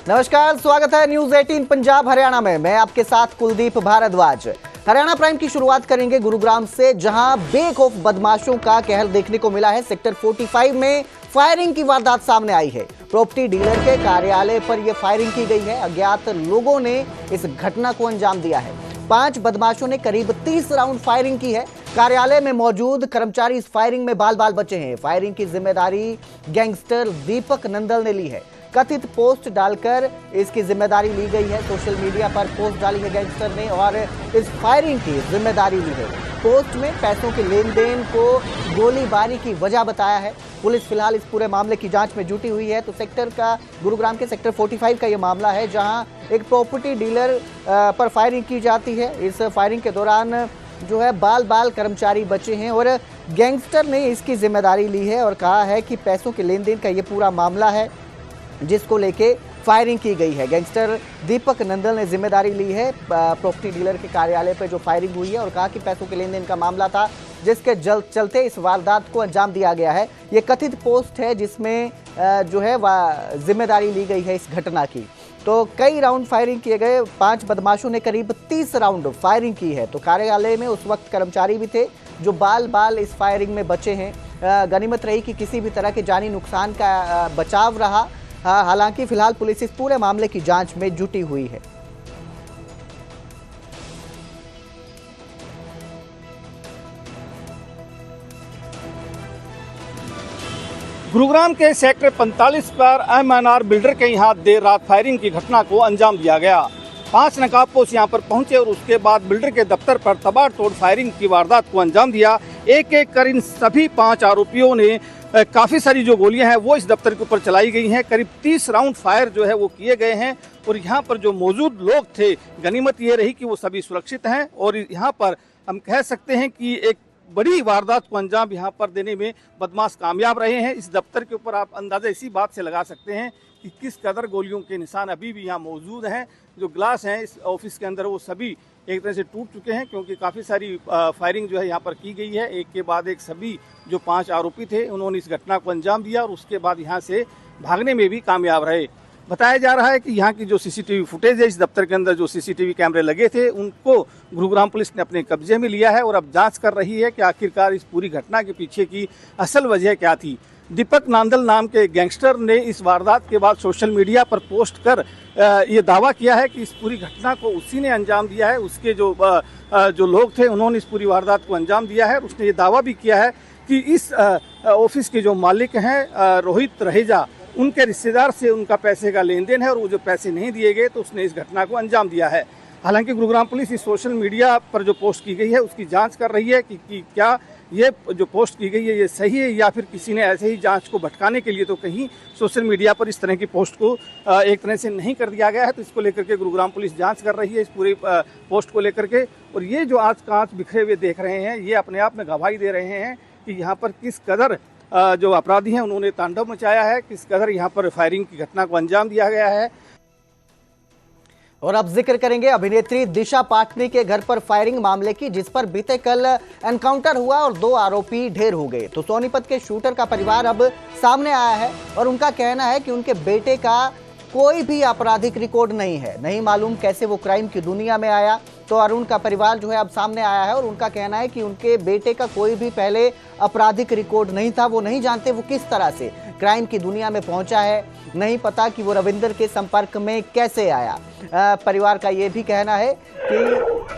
नमस्कार, स्वागत है न्यूज 18 पंजाब हरियाणा में। मैं आपके साथ कुलदीप भारद्वाज। हरियाणा प्राइम की शुरुआत करेंगे गुरुग्राम से, जहां बेखौफ बदमाशों का कहर देखने को मिला है। सेक्टर 45 में फायरिंग की वारदात सामने आई है। प्रॉपर्टी डीलर के कार्यालय पर यह फायरिंग की गई है। अज्ञात लोगों ने इस घटना को अंजाम दिया है। 5 बदमाशों ने करीब 30 राउंड फायरिंग की है। कार्यालय में मौजूद कर्मचारी इस फायरिंग में बाल बाल बचे हैं। फायरिंग की जिम्मेदारी गैंगस्टर दीपक नंदल ने ली है। कथित पोस्ट डालकर इसकी जिम्मेदारी ली गई है। सोशल मीडिया पर पोस्ट डाली है गैंगस्टर ने और इस फायरिंग की जिम्मेदारी ली है। पोस्ट में पैसों के लेन देन को गोलीबारी की वजह बताया है। पुलिस फिलहाल इस पूरे मामले की जांच में जुटी हुई है। तो गुरुग्राम के सेक्टर 45 का ये मामला है, जहां एक प्रॉपर्टी डीलर पर फायरिंग की जाती है। इस फायरिंग के दौरान जो है बाल बाल कर्मचारी बचे हैं और गैंगस्टर ने इसकी जिम्मेदारी ली है और कहा है कि पैसों के लेन देन का ये पूरा मामला है जिसको लेके फायरिंग की गई है। गैंगस्टर दीपक नंदल ने जिम्मेदारी ली है प्रॉपर्टी डीलर के कार्यालय पर जो फायरिंग हुई है और कहा कि पैसों के लेन देन का मामला था, जिसके चलते इस वारदात को अंजाम दिया गया है। ये कथित पोस्ट है जिसमें जो है जिम्मेदारी ली गई है इस घटना की। तो कई राउंड फायरिंग किए गए। 5 बदमाशों ने करीब 30 राउंड फायरिंग की है। तो कार्यालय में उस वक्त कर्मचारी भी थे जो बाल बाल इस फायरिंग में बचे हैं। गनीमत रही कि किसी भी तरह के जानी नुकसान का बचाव रहा। हालांकि फिलहाल पुलिस इस पूरे मामले की जांच में जुटी हुई है। गुरुग्राम के सेक्टर 45 पर MNR बिल्डर के यहाँ देर रात फायरिंग की घटना को अंजाम दिया गया। 5 नकाबपोश यहाँ पर पहुंचे और उसके बाद बिल्डर के दफ्तर पर तबाड़तोड़ फायरिंग की वारदात को अंजाम दिया। एक एक कर इन सभी 5 आरोपियों ने काफ़ी सारी जो गोलियां हैं वो इस दफ्तर के ऊपर चलाई गई हैं। करीब 30 राउंड फायर जो है वो किए गए हैं और यहाँ पर जो मौजूद लोग थे, गनीमत ये रही कि वो सभी सुरक्षित हैं और यहाँ पर हम कह सकते हैं कि एक बड़ी वारदात को अंजाम यहाँ पर देने में बदमाश कामयाब रहे हैं। इस दफ्तर के ऊपर आप अंदाजा इसी बात से लगा सकते हैं कि किस कदर गोलियों के निशान अभी भी यहाँ मौजूद हैं। जो ग्लास हैं इस ऑफिस के अंदर वो सभी एक तरह से टूट चुके हैं, क्योंकि काफ़ी सारी फायरिंग जो है यहाँ पर की गई है। एक के बाद एक सभी जो 5 आरोपी थे उन्होंने इस घटना को अंजाम दिया और उसके बाद यहाँ से भागने में भी कामयाब रहे। बताया जा रहा है कि यहाँ की जो CCTV फुटेज है, इस दफ्तर के अंदर जो CCTV कैमरे लगे थे उनको गुरुग्राम पुलिस ने अपने कब्जे में लिया है और अब जांच कर रही है कि आखिरकार इस पूरी घटना के पीछे की असल वजह क्या थी। दीपक नांदल नाम के गैंगस्टर ने इस वारदात के बाद सोशल मीडिया पर पोस्ट कर ये दावा किया है कि इस पूरी घटना को उसी ने अंजाम दिया है। उसके जो लोग थे उन्होंने इस पूरी वारदात को अंजाम दिया है। उसने ये दावा भी किया है कि इस ऑफिस के जो मालिक हैं रोहित रहेजा, उनके रिश्तेदार से उनका पैसे का लेन देन है और वो जो पैसे नहीं दिए गए तो उसने इस घटना को अंजाम दिया है। हालांकि गुरुग्राम पुलिस इस सोशल मीडिया पर जो पोस्ट की गई है उसकी जांच कर रही है कि क्या ये जो पोस्ट की गई है ये सही है या फिर किसी ने ऐसे ही जांच को भटकाने के लिए तो कहीं सोशल मीडिया पर इस तरह की पोस्ट को एक तरह से नहीं कर दिया गया है। तो इसको लेकर के गुरुग्राम पुलिस जांच कर रही है इस पूरे पोस्ट को लेकर के। और ये जो आज कांच बिखरे हुए देख रहे हैं ये अपने आप में गवाही दे रहे हैं कि यहाँ पर किस कदर जो अपराधी हैं उन्होंने तांडव मचाया है, किस कदर यहाँ पर फायरिंग की घटना को अंजाम दिया गया है। और अब जिक्र करेंगे अभिनेत्री दिशा पाटनी के घर पर फायरिंग मामले की, जिस पर बीते कल एनकाउंटर हुआ और 2 आरोपी ढेर हो गए। तो सोनीपत के शूटर का परिवार अब सामने आया है और उनका कहना है कि उनके बेटे का कोई भी आपराधिक रिकॉर्ड नहीं है। नहीं मालूम कैसे वो क्राइम की दुनिया में आया। तो अरुण का परिवार जो है अब सामने आया है और उनका कहना है कि उनके बेटे का कोई भी पहले आपराधिक रिकॉर्ड नहीं था। वो नहीं जानते वो किस तरह से क्राइम की दुनिया में पहुंचा है, नहीं पता कि वो रविंदर के संपर्क में कैसे आया। परिवार का ये भी कहना है कि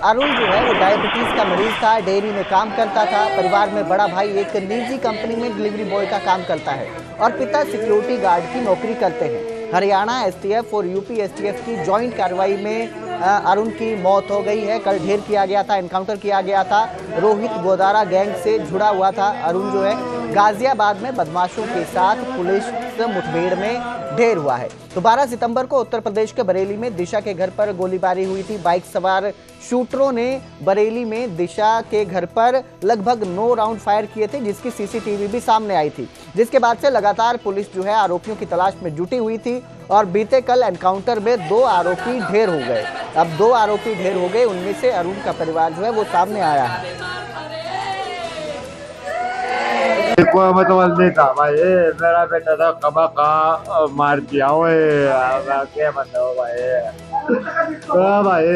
अरुण जो है वो डायबिटीज का मरीज था, डेयरी में काम करता था। परिवार में बड़ा भाई एक निजी कंपनी में डिलीवरी बॉय का काम करता है और पिता सिक्योरिटी गार्ड की नौकरी करते हैं। हरियाणा STF और UP STF की जॉइंट कार्रवाई में अरुण की मौत हो गई है। कल ढेर किया गया था, एनकाउंटर किया गया था। रोहित गोदारा गैंग से जुड़ा हुआ था अरुण जो है। गाजियाबाद में बदमाशों के साथ पुलिस मुठभेड़ में ढेर हुआ है। तो 12 सितंबर को उत्तर प्रदेश के बरेली में दिशा के घर पर गोलीबारी हुई थी। बाइक सवार शूटरों ने बरेली में दिशा के घर पर लगभग 9 राउंड फायर किए थे, जिसकी CCTV भी सामने आई थी। जिसके बाद से लगातार पुलिस जो है आरोपियों की तलाश में जुटी हुई थी और बीते कल एनकाउंटर में 2 आरोपी ढेर हो गए। अब 2 आरोपी ढेर हो गए, उनमें से अरुण का परिवार जो है वो सामने आया है। कोई मतलब नहीं था भाई, मेरा बेटा था कबा का मार दिया हुए, क्या बताओ भाई। भाई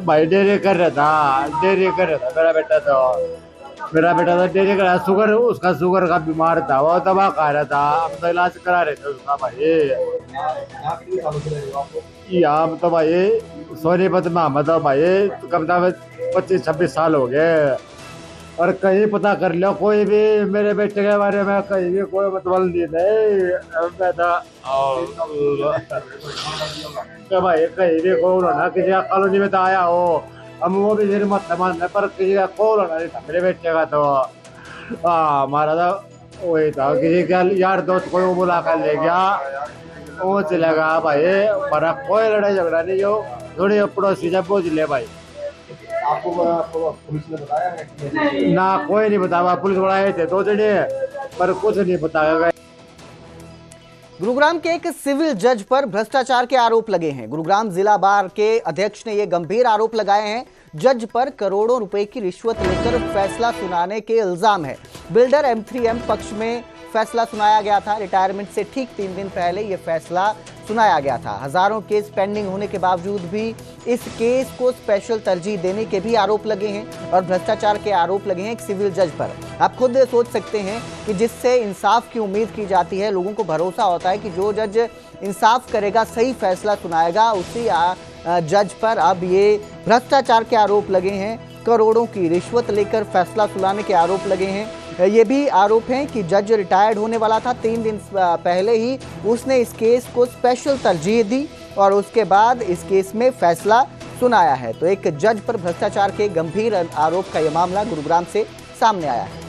भाई डेयरी कर रहा था, डेयरी कर रहा था मेरा बेटा। तो मेरा बेटा था डेयरी कर रहा, शुगर उसका शुगर का बीमार था, वो दवा खा रहा था, हम तो इलाज करा रहे थे उसका भाई। यहाँ तो भाई सोनीपत में हम तो भाई कम से कम 25-26 साल हो गए। और कहीं पता कर लो कोई भी मेरे बेटे के बारे में, कहीं भी कोई मतलब नहीं मैं था। तो भाई कहीं भी कोई ना किसी का कॉलोनी में तो आया हो, हम वो भी फिर मत मानने, पर किसी का कॉल होना नहीं था मेरे बेटे का। तो हमारा तो वही था, किसी का यार दोस्त कोई बुला कर ले गया, वो चलेगा भाई, हमारा कोई लड़ाई झगड़ा नहीं, जो थोड़ी पड़ोसी जब पूछ ले भाई। आपको पुलिस ने बताया है कि ना कोई नहीं बताया, पुलिस वाले आए थे 2 जने, पर कुछ नहीं बताया गया। गुरुग्राम के एक सिविल जज पर भ्रष्टाचार के आरोप लगे हैं। गुरुग्राम जिला बार के अध्यक्ष ने ये गंभीर आरोप लगाए हैं। जज पर करोड़ों रुपए की रिश्वत लेकर फैसला सुनाने के इल्जाम है। बिल्डर M3M पक्ष में फैसला सुनाया गया था। रिटायरमेंट से ठीक 3 दिन पहले यह फैसला सुनाया गया था। हजारों केस पेंडिंग होने के बावजूद भी इस केस को स्पेशल तरजीह देने के भी आरोप लगे हैं और भ्रष्टाचार के आरोप लगे हैं एक सिविल जज पर। आप खुद सोच सकते हैं कि जिससे इंसाफ की उम्मीद की जाती है, लोगों को भरोसा होता है कि जो जज इंसाफ करेगा, सही फैसला सुनाएगा, उसी जज पर अब ये भ्रष्टाचार के आरोप लगे हैं। करोड़ों की रिश्वत लेकर फैसला सुनाने के आरोप लगे हैं। ये भी आरोप है कि जज रिटायर्ड होने वाला था, 3 दिन पहले ही उसने इस केस को स्पेशल तरजीह दी और उसके बाद इस केस में फैसला सुनाया है। तो एक जज पर भ्रष्टाचार के गंभीर आरोप का यह मामला गुरुग्राम से सामने आया है।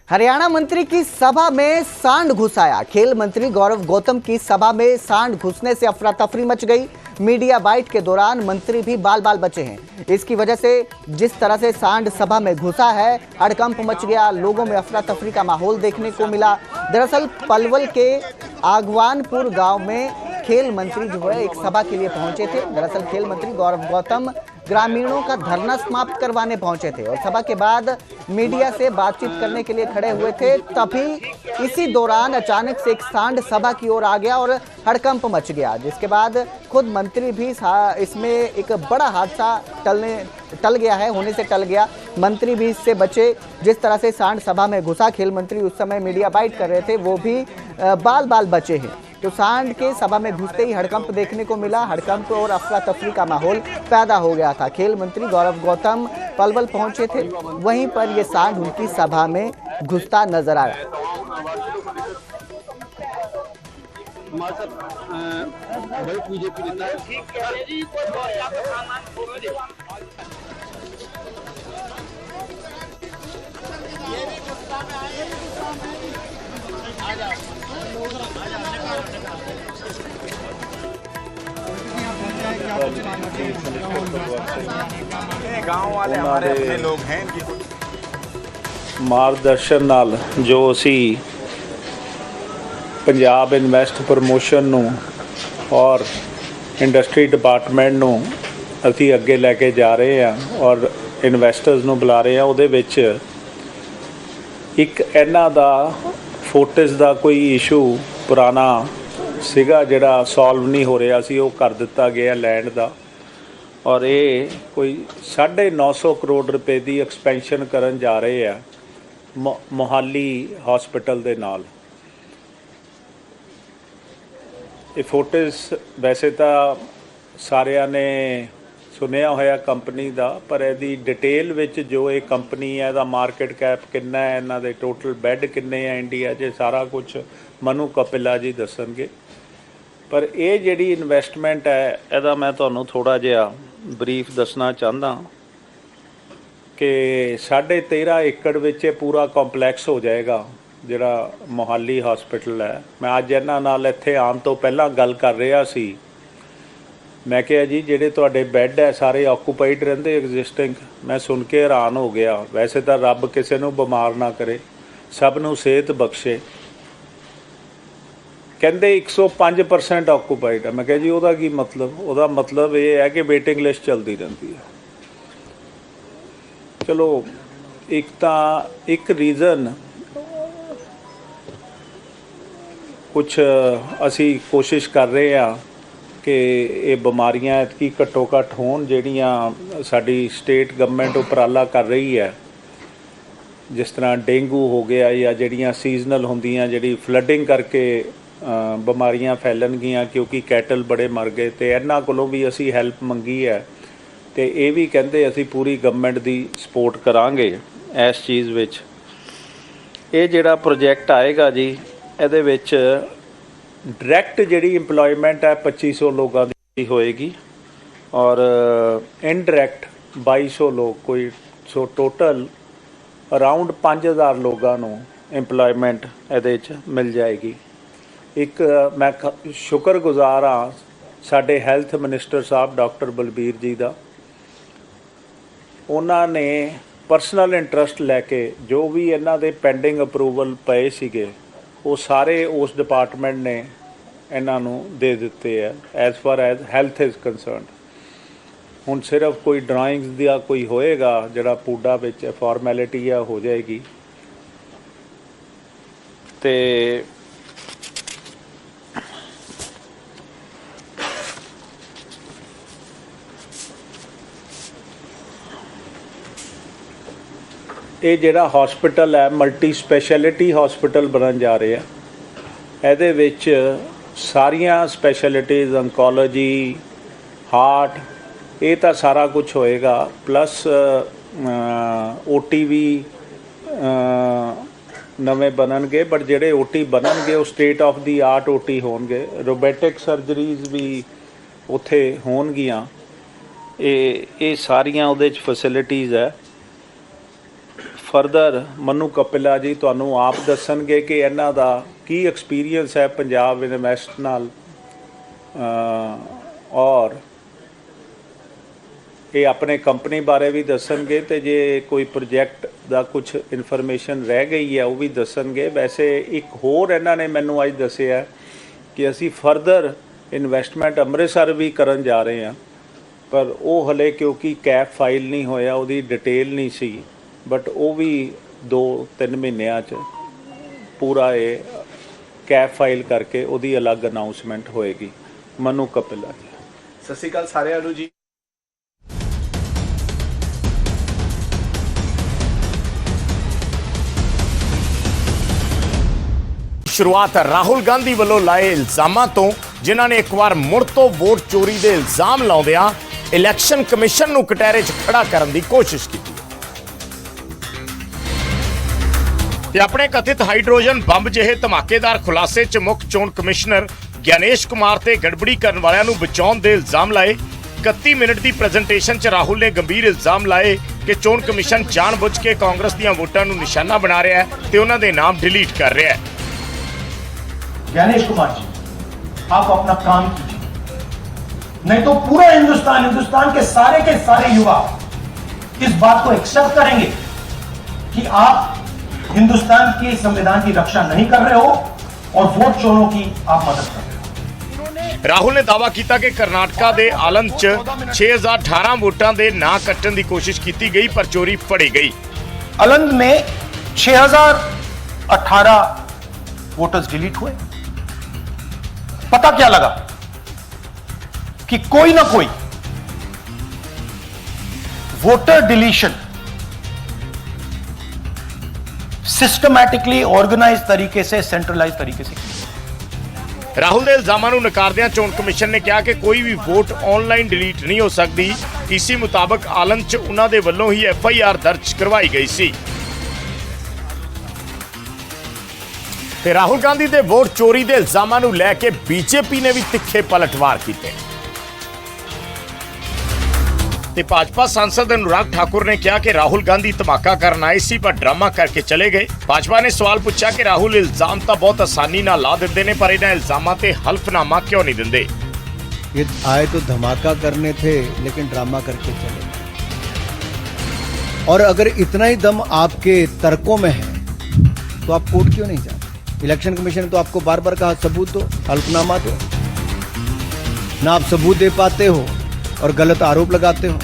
हरियाणा मंत्री की सभा में सांड घुस आया। खेल मंत्री गौरव गौतम की सभा में सांड घुसने से अफरा तफरी मच गई। मीडिया बाइट के दौरान मंत्री भी बाल बाल बचे हैं। इसकी वजह से जिस तरह से सांड सभा में घुसा है, हड़कंप मच गया, लोगों में अफरा तफरी का माहौल देखने को मिला। दरअसल पलवल के आगवानपुर गांव में खेल मंत्री जो है एक सभा के लिए पहुंचे थे। दरअसल खेल मंत्री गौरव गौतम ग्रामीणों का धरना समाप्त करवाने पहुंचे थे और सभा के बाद मीडिया से बातचीत करने के लिए खड़े हुए थे। तभी इसी दौरान अचानक से एक सांड सभा की ओर आ गया और हड़कंप मच गया, जिसके बाद खुद मंत्री भी इसमें एक बड़ा हादसा टल गया है, होने से टल गया। मंत्री भी इससे बचे। जिस तरह से सांड सभा में घुसा, खेल मंत्री उस समय मीडिया बाइट कर रहे थे, वो भी बाल बाल बचे हैं। तो सांड के सभा में घुसते ही हड़कंप देखने को मिला। हड़कंप और अफरा तफरी का माहौल पैदा हो गया था। खेल मंत्री गौरव गौतम पलवल पहुंचे थे, वहीं पर यह सांड उनकी सभा में घुसता नजर आया। गांव वाले हमारे अपने लोग हैं, इनकी ਮਾਰਗਦਰਸ਼ਨ ਨਾਲ ਜੋ ਅਸੀਂ ਪੰਜਾਬ ਇਨਵੈਸਟ ਪ੍ਰਮੋਸ਼ਨ ਨੂੰ ਔਰ ਇੰਡਸਟਰੀ ਡਿਪਾਰਟਮੈਂਟ ਨੂੰ ਅਸੀਂ ਅੱਗੇ ਲੈ ਕੇ ਜਾ ਰਹੇ ਹਾਂ ਔਰ ਇਨਵੈਸਟਰਸ ਨੂੰ ਬੁਲਾ ਰਹੇ ਹਾਂ, ਉਹਦੇ ਵਿੱਚ ਇੱਕ ਇਹਨਾਂ ਦਾ ਫੋਟਿਸ ਦਾ ਕੋਈ ਇਸ਼ੂ ਪੁਰਾਣਾ ਸੀਗਾ ਜਿਹੜਾ ਸੋਲਵ ਨਹੀਂ ਹੋ ਰਿਹਾ ਸੀ, ਉਹ ਕਰ ਦਿੱਤਾ ਗਿਆ ਲੈਂਡ ਦਾ। ਔਰ ਇਹ ਕੋਈ 950 ਕਰੋੜ ਰੁਪਏ ਦੀ ਐਕਸਪੈਂਸ਼ਨ ਕਰਨ ਜਾ ਰਹੇ ਆ ਮੋਹਾਲੀ ਹਸਪੀਟਲ ਦੇ ਨਾਲ। ਇਹ ਫੋਟਿਸ ਵੈਸੇ ਤਾਂ ਸਾਰਿਆਂ ਨੇ ਸੁਣਿਆ ਹੋਇਆ ਕੰਪਨੀ ਦਾ, ਪਰ ਇਹਦੀ ਡਿਟੇਲ ਵਿੱਚ ਜੋ ਇਹ ਕੰਪਨੀ ਹੈ, ਇਹਦਾ ਮਾਰਕੀਟ ਕੈਪ ਕਿੰਨਾ ਹੈ, ਇਹਨਾਂ ਦੇ ਟੋਟਲ ਬੈੱਡ ਕਿੰਨੇ ਆ ਇੰਡੀਆ 'ਚ, ਸਾਰਾ ਕੁਝ ਮਨੂ ਕਪਿਲਾ ਜੀ ਦੱਸਣਗੇ। ਪਰ ਇਹ ਜਿਹੜੀ ਇਨਵੈਸਟਮੈਂਟ ਹੈ, ਇਹਦਾ ਮੈਂ ਤੁਹਾਨੂੰ ਥੋੜ੍ਹਾ ਜਿਹਾ ਬਰੀਫ ਦੱਸਣਾ ਚਾਹੁੰਦਾ ਕਿ 13.5 ਏਕੜ ਵਿੱਚ ਇਹ ਪੂਰਾ ਕੰਪਲੈਕਸ ਹੋ ਜਾਏਗਾ ਜਿਹੜਾ ਮੋਹਾਲੀ ਹਸਪੀਟਲ ਹੈ। ਮੈਂ ਅੱਜ ਇਹਨਾਂ ਨਾਲ ਇੱਥੇ ਆਉਣ ਤੋਂ ਪਹਿਲਾਂ ਗੱਲ ਕਰ ਰਿਹਾ ਸੀ। ਮੈਂ ਕਿਹਾ ਜੀ ਜਿਹੜੇ ਤੁਹਾਡੇ ਬੈੱਡ ਹੈ ਸਾਰੇ ਆਕੂਪਾਈਡ ਰਹਿੰਦੇ ਐਗਜ਼ਿਸਟਿੰਗ। ਮੈਂ ਸੁਣ ਕੇ ਹੈਰਾਨ ਹੋ ਗਿਆ। ਵੈਸੇ ਤਾਂ ਰੱਬ ਕਿਸੇ ਨੂੰ ਬਿਮਾਰ ਨਾ ਕਰੇ, ਸਭ ਨੂੰ ਸਿਹਤ ਬਖਸ਼ੇ। ਕਹਿੰਦੇ 105% ਆਕੂਪਾਈਡ ਹੈ। ਮੈਂ ਕਿਹਾ ਜੀ ਉਹਦਾ ਕੀ ਮਤਲਬ? ਉਹਦਾ ਮਤਲਬ ਇਹ ਹੈ ਕਿ ਵੇਟਿੰਗ ਲਿਸਟ ਚੱਲਦੀ ਰਹਿੰਦੀ ਹੈ। ਚਲੋ ਇੱਕ ਰੀਜ਼ਨ ਕੁਛ ਅਸੀਂ ਕੋਸ਼ਿਸ਼ ਕਰ ਰਹੇ ਹਾਂ ਕਿ ਇਹ ਬਿਮਾਰੀਆਂ ਐਤਕੀ ਘੱਟੋ ਘੱਟ ਹੋਣ, ਜਿਹੜੀਆਂ ਸਾਡੀ ਸਟੇਟ ਗਵਰਨਮੈਂਟ ਉਪਰਾਲਾ ਕਰ ਰਹੀ ਹੈ, ਜਿਸ ਤਰ੍ਹਾਂ ਡੇਂਗੂ ਹੋ ਗਿਆ ਜਾਂ ਜਿਹੜੀਆਂ ਸੀਜ਼ਨਲ ਹੁੰਦੀਆਂ, ਜਿਹੜੀ ਫਲੱਡਿੰਗ ਕਰਕੇ ਬਿਮਾਰੀਆਂ ਫੈਲਣਗੀਆਂ ਕਿਉਂਕਿ ਕੈਟਲ ਬੜੇ ਮਰ ਗਏ, ਤੇ ਇਹਨਾਂ ਕੋਲੋਂ ਵੀ ਅਸੀਂ ਹੈਲਪ ਮੰਗੀ ਹੈ ਤੇ ਇਹ ਵੀ ਕਹਿੰਦੇ ਅਸੀਂ ਪੂਰੀ ਗਵਰਨਮੈਂਟ ਦੀ ਸਪੋਰਟ ਕਰਾਂਗੇ ਇਸ ਚੀਜ਼ ਵਿੱਚ। ਇਹ ਜਿਹੜਾ ਪ੍ਰੋਜੈਕਟ ਆਏਗਾ ਜੀ, ਇਹਦੇ ਵਿੱਚ ਡਾਇਰੈਕਟ ਜਿਹੜੀ ਇੰਪਲੋਇਮੈਂਟ ਹੈ 2500 ਲੋਕਾਂ ਦੀ ਹੋਏਗੀ ਔਰ ਇਨਡਾਇਰੈਕਟ 2200 ਲੋਕ, ਕੋਈ ਸੋ ਟੋਟਲ ਅਰਾਊਂਡ 5000 ਲੋਕਾਂ ਨੂੰ ਇੰਪਲੋਇਮੈਂਟ ਇਹਦੇ 'ਚ ਮਿਲ ਜਾਏਗੀ। ਇੱਕ ਮੈਂ ਸ਼ੁਕਰਗੁਜ਼ਾਰ ਹਾਂ ਸਾਡੇ ਹੈਲਥ ਮਿਨਿਸਟਰ ਸਾਹਿਬ ਡਾਕਟਰ ਬਲਬੀਰ ਜੀ ਦਾ। ਉਹਨਾਂ ਨੇ ਪਰਸਨਲ ਇੰਟਰਸਟ ਲੈ ਕੇ ਜੋ ਵੀ ਇਹਨਾਂ ਦੇ ਪੈਂਡਿੰਗ ਅਪਰੂਵਲ ਪਏ ਸੀਗੇ ਉਹ ਸਾਰੇ ਉਸ ਡਿਪਾਰਟਮੈਂਟ ਨੇ ਇਹਨਾਂ ਨੂੰ ਦੇ ਦਿੱਤੇ ਹੈ as for as health is concerned. ਹੁਣ ਸਿਰਫ ਕੋਈ ਡਰਾਇੰਗਸ ਦਾ ਕੋਈ ਹੋਏਗਾ ਜਿਹੜਾ ਪੂਡਾ ਵਿੱਚ ਫਾਰਮੈਲਿਟੀ ਆ ਹੋ ਜਾਏਗੀ। ਤੇ ਇਹ ਜਿਹੜਾ ਹਸਪੀਟਲ ਹੈ ਮਲਟੀ ਸਪੈਸ਼ਲਿਟੀ ਹਸਪੀਟਲ ਬਣਨ ਜਾ ਰਿਹਾ। ਇਹਦੇ ਵਿੱਚ ਸਾਰੀਆਂ ਸਪੈਸ਼ਲਿਟੀਜ਼, ਅੰਕੋਲੋਜੀ, ਹਾਰਟ, ਇਹ ਤਾਂ ਸਾਰਾ ਕੁਝ ਹੋਏਗਾ, ਪਲੱਸ OT ਵੀ ਨਵੇਂ ਬਣਨਗੇ, ਬਟ ਜਿਹੜੇ OT ਬਣਨਗੇ ਉਹ state of the art OT ਹੋਣਗੇ। ਰੋਬੋਟਿਕ ਸਰਜਰੀਜ਼ ਵੀ ਉੱਥੇ ਹੋਣਗੀਆਂ। ਇਹ ਸਾਰੀਆਂ ਉਹਦੇ 'ਚ ਫੈਸਿਲਿਟੀਜ਼ ਹੈ। ਫਰਦਰ ਮਨੂ ਕਪਿਲਾ ਜੀ ਤੁਹਾਨੂੰ ਆਪ ਦੱਸਣਗੇ ਕਿ ਇਹਨਾਂ ਦਾ ਕੀ ਐਕਸਪੀਰੀਅੰਸ ਹੈ ਪੰਜਾਬ ਇਨਵੈਸਟ ਨਾਲ, ਔਰ ਇਹ ਆਪਣੇ ਕੰਪਨੀ ਬਾਰੇ ਵੀ ਦੱਸਣਗੇ, ਤੇ ਜੇ ਕੋਈ ਪ੍ਰੋਜੈਕਟ ਦਾ ਕੁਝ ਇਨਫੋਰਮੇਸ਼ਨ ਰਹਿ ਗਈ ਹੈ ਉਹ ਵੀ ਦੱਸਣਗੇ। ਵੈਸੇ ਇੱਕ ਹੋਰ ਇਹਨਾਂ ਨੇ ਮੈਨੂੰ ਅੱਜ ਦੱਸਿਆ ਕਿ ਅਸੀਂ ਫਰਦਰ ਇਨਵੈਸਟਮੈਂਟ ਅੰਮ੍ਰਿਤਸਰ ਵੀ ਕਰਨ ਜਾ ਰਹੇ ਹਾਂ, ਪਰ ਉਹ ਹਲੇ ਕਿਉਂਕਿ ਕੈਪ ਫਾਈਲ ਨਹੀਂ ਹੋਇਆ, ਉਹਦੀ ਡਿਟੇਲ ਨਹੀਂ ਸੀ, ਬਟ ਉਹ ਵੀ 2-3 ਮਹੀਨਿਆਂ 'ਚ ਪੂਰਾ ਇਹ ਕੈਪ ਫਾਈਲ ਕਰਕੇ ਉਹਦੀ ਅਲੱਗ ਅਨਾਉਂਸਮੈਂਟ ਹੋਏਗੀ। ਮਨੂ ਕਪਿਲਾ ਜੀ। ਸਤਿ ਸ਼੍ਰੀ ਅਕਾਲ ਸਾਰਿਆਂ ਨੂੰ ਜੀ। ਸ਼ੁਰੂਆਤ ਰਾਹੁਲ ਗਾਂਧੀ ਵੱਲੋਂ ਲਾਏ ਇਲਜ਼ਾਮਾਂ ਤੋਂ, ਜਿਨ੍ਹਾਂ ਨੇ ਇੱਕ ਵਾਰ ਮੁੜ ਤੋਂ ਵੋਟ ਚੋਰੀ ਦੇ ਇਲਜ਼ਾਮ ਲਾਉਂਦਿਆਂ ਇਲੈਕਸ਼ਨ ਕਮਿਸ਼ਨ ਨੂੰ ਕਟਹਿਰੇ 'ਚ ਖੜਾ ਕਰਨ ਦੀ ਕੋਸ਼ਿਸ਼ ਕੀਤੀ ਤੇ ਆਪਣੇ ਕਥਿਤ ਹਾਈਡਰੋਜਨ ਬੰਬ ਜਿਹੇ ਧਮਾਕੇਦਾਰ ਖੁਲਾਸੇ 'ਚ ਮੁੱਖ ਚੋਣ ਕਮਿਸ਼ਨਰ ਗਿਆਨੇਸ਼ ਕੁਮਾਰ ਤੇ ਗੜਬੜੀ ਕਰਨ ਵਾਲਿਆਂ ਨੂੰ ਬਚਾਉਣ ਦੇ ਇਲਜ਼ਾਮ ਲਾਏ। 31 ਮਿੰਟ ਦੀ ਪ੍ਰੈਜ਼ੈਂਟੇਸ਼ਨ 'ਚ ਰਾਹੁਲ ਨੇ ਗੰਭੀਰ ਇਲਜ਼ਾਮ ਲਾਏ ਕਿ ਚੋਣ ਕਮਿਸ਼ਨ ਜਾਣਬੁੱਝ ਕੇ ਕਾਂਗਰਸ ਦੀਆਂ ਵੋਟਾਂ ਨੂੰ ਨਿਸ਼ਾਨਾ ਬਣਾ ਰਿਹਾ ਹੈ ਤੇ ਉਹਨਾਂ ਦੇ ਨਾਮ ਡਿਲੀਟ ਕਰ ਰਿਹਾ ਹੈ। ज्ञानेश कुमार जी, आप अपना काम कीजिए, नहीं तो पूरा हिंदुस्तान के सारे युवा इस बात को एक्सेप्ट करेंगे कि आप हिंदुस्तान के संविधान की रक्षा नहीं कर रहे हो और वोट चोरों की आप मदद कर रहे हो। ਰਾਹੁਲ ਨੇ ਦਾਅਵਾ ਕੀਤਾ ਕਿ ਕਰਨਾਟਕਾ ਦੇ ਆਲੰਦ 'ਚ 6018 ਵੋਟਾਂ ਦੇ ਨਾਂ ਕੱਟਣ ਦੀ ਕੋਸ਼ਿਸ਼ ਕੀਤੀ ਗਈ ਪਰ ਚੋਰੀ ਫੜੀ ਗਈ। अलंद में 6018 वोटर्स डिलीट हुए। पता क्या लगा कि कोई ना कोई वोटर डिलीशन सिस्टमैटिकली ऑर्गेनाइज तरीके से, सेंट्रलाइज तरीके से। ਰਾਹੁਲ ਦੇ ਇਲਜ਼ਾਮਾਂ ਨੂੰ ਨਕਾਰਦਿਆਂ ਚੋਣ ਕਮਿਸ਼ਨ ਨੇ ਕਿਹਾ ਕਿ ਕੋਈ ਵੀ ਵੋਟ ਆਨਲਾਈਨ ਡਿਲੀਟ ਨਹੀਂ ਹੋ ਸਕਦੀ। ਇਸੇ ਮੁਤਾਬਕ ਆਲੰਦ 'ਚ ਉਹਨਾਂ ਦੇ ਵੱਲੋਂ ਹੀ FIR ਦਰਜ ਕਰਵਾਈ ਗਈ ਸੀ ਤੇ ਰਾਹੁਲ ਗਾਂਧੀ ਦੇ ਵੋਟ ਚੋਰੀ ਦੇ ਇਲਜ਼ਾਮਾਂ ਨੂੰ ਲੈ ਕੇ BJP ਨੇ ਵੀ ਤਿੱਖੇ ਪਲਟਵਾਰ ਕੀਤੇ ਤੇ ਭਾਜਪਾ ਸਾਂਸਦ ਅਨੁਰਾਗ ਠਾਕੁਰ ਨੇ ਕਿਹਾ ਕਿ ਰਾਹੁਲ ਗਾਂਧੀ ਧਮਾਕਾ ਕਰਨ ਆਏ ਸੀ ਪਰ ਡਰਾਮਾ ਕਰਕੇ ਚਲੇ ਗਏ। ਭਾਜਪਾ ਨੇ ਸਵਾਲ ਪੁੱਛਿਆ ਕਿ ਰਾਹੁਲ ਇਲਜ਼ਾਮ ਤਾਂ ਬਹੁਤ ਆਸਾਨੀ ਨਾਲ ਲਾ ਦਿੰਦੇ ਨੇ, ਪਰ ਇਹਨਾਂ ਇਲਜ਼ਾਮਾਂ ਤੇ ਹਲਫਨਾਮਾ ਕਿਉਂ ਨਹੀਂ ਦਿੰਦੇ। ये आए तो धमाका करने थे लेकिन ड्रामा करके चले। और अगर इतना ही दम आपके तर्कों में है तो आप कोर्ट क्यों नहीं जाते? इलेक्शन कमीशन ने तो आपको बार बार कहा सबूत दो, हल्फनामा दो, ना आप सबूत दे पाते हो और गलत आरोप लगाते हो।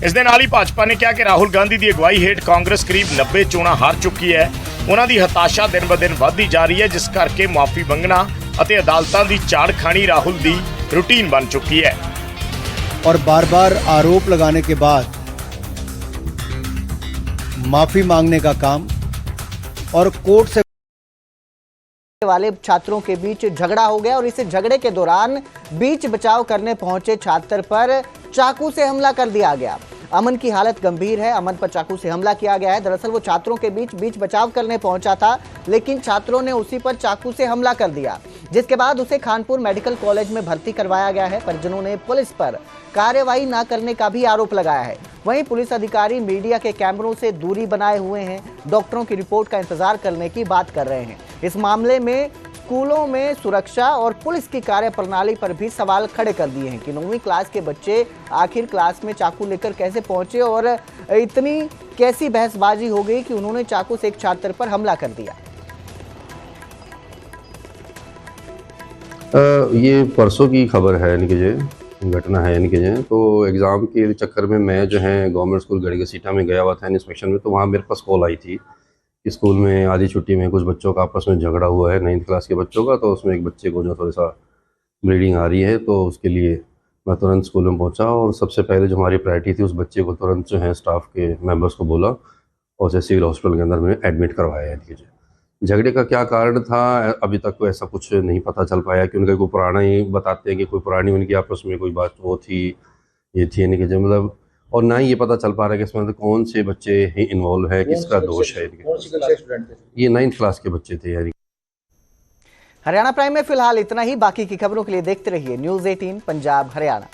ਇਸ ਦੇ ਨਾਲ ਹੀ ਭਾਜਪਾ ਨੇ ਕਿਹਾ ਕਿ ਰਾਹੁਲ ਗਾਂਧੀ ਦੀ ਅਗਵਾਈ ਹੇਠ ਕਾਂਗਰਸ ਕਰੀਬ 90 ਚੋਣਾਂ ਹਾਰ ਚੁੱਕੀ ਹੈ। ਉਹਨਾਂ ਦੀ ਹਤਾਸ਼ਾ ਦਿਨ-ਬ-ਦਿਨ ਵੱਧਦੀ ਜਾ ਰਹੀ ਹੈ, ਜਿਸ ਕਰਕੇ ਮਾਫੀ ਮੰਗਣਾ ਅਤੇ ਅਦਾਲਤਾਂ ਦੀ ਝਾੜ ਖਾਣੀ ਰਾਹੁਲ ਦੀ रूटीन बन चुकी है। और बार बार आरोप लगाने के बाद माफी मांगने का काम और कोर्ट से वाले छात्रों के बीच झगड़ा हो गया और इस झगड़े के दौरान बीच बचाव करने पहुंचे छात्र पर चाकू से हमला कर दिया गया। अमन की हालत गंभीर है। अमन पर चाकू से हमला किया गया है। दरअसल वो छात्रों के बीच बचाव करने पहुंचा था, लेकिन छात्रों ने उसी पर चाकू से हमला कर दिया, जिसके बाद उसे खानपुर मेडिकल कॉलेज में भर्ती करवाया गया है। परिजनों ने पुलिस पर कार्यवाही न करने का भी आरोप लगाया है। वहीं पुलिस अधिकारी मीडिया के कैमरों से दूरी बनाए हुए हैं, डॉक्टरों की रिपोर्ट का इंतजार करने की बात कर रहे हैं। इस मामले में स्कूलों में सुरक्षा और पुलिस की कार्यप्रणाली पर भी सवाल खड़े कर दिए हैं कि 9वीं क्लास के बच्चे आखिर क्लास में चाकू लेकर कैसे पहुंचे और इतनी कैसी बहसबाजी हो गई कि उन्होंने चाकू से एक छात्र पर हमला कर दिया। ये परसों की खबर है, यानी कि जो घटना है, यानी कि जो तो एग्ज़ाम के चक्कर में मैं जो है गवर्नमेंट स्कूल गढ़ीघसीटा में गया हुआ था इंस्पेक्शन में, तो वहाँ मेरे पास कॉल आई थी कि स्कूल में आधी छुट्टी में कुछ बच्चों का आपस में झगड़ा हुआ है, 9th क्लास के बच्चों का। तो उसमें एक बच्चे को जो थोड़ा सा ब्लीडिंग आ रही है, तो उसके लिए मैं तुरंत स्कूल में पहुंचा और सबसे पहले जो हमारी प्रायोरिटी थी उस बच्चे को तुरंत जो है स्टाफ के मेंबर्स को बोला और उसे सिविल हॉस्पिटल के अंदर में एडमिट करवाया। झगड़े का क्या कारण था अभी तक तो ऐसा कुछ नहीं पता चल पाया कि उनका कोई पुराना ही बताते हैं कि कोई पुरानी उनकी आपस में कोई बात वो थी, ये थी, यानी कि जो मतलब, और ना ही ये पता चल पा रहा है कि इसमें मतलब कौन से बच्चे ही इन्वॉल्व है, किसका दोष है। ये 9th क्लास के बच्चे थे यानी। हरियाणा प्राइम में फिलहाल इतना ही। बाकी की खबरों के लिए देखते रहिए न्यूज़ 18 पंजाब हरियाणा।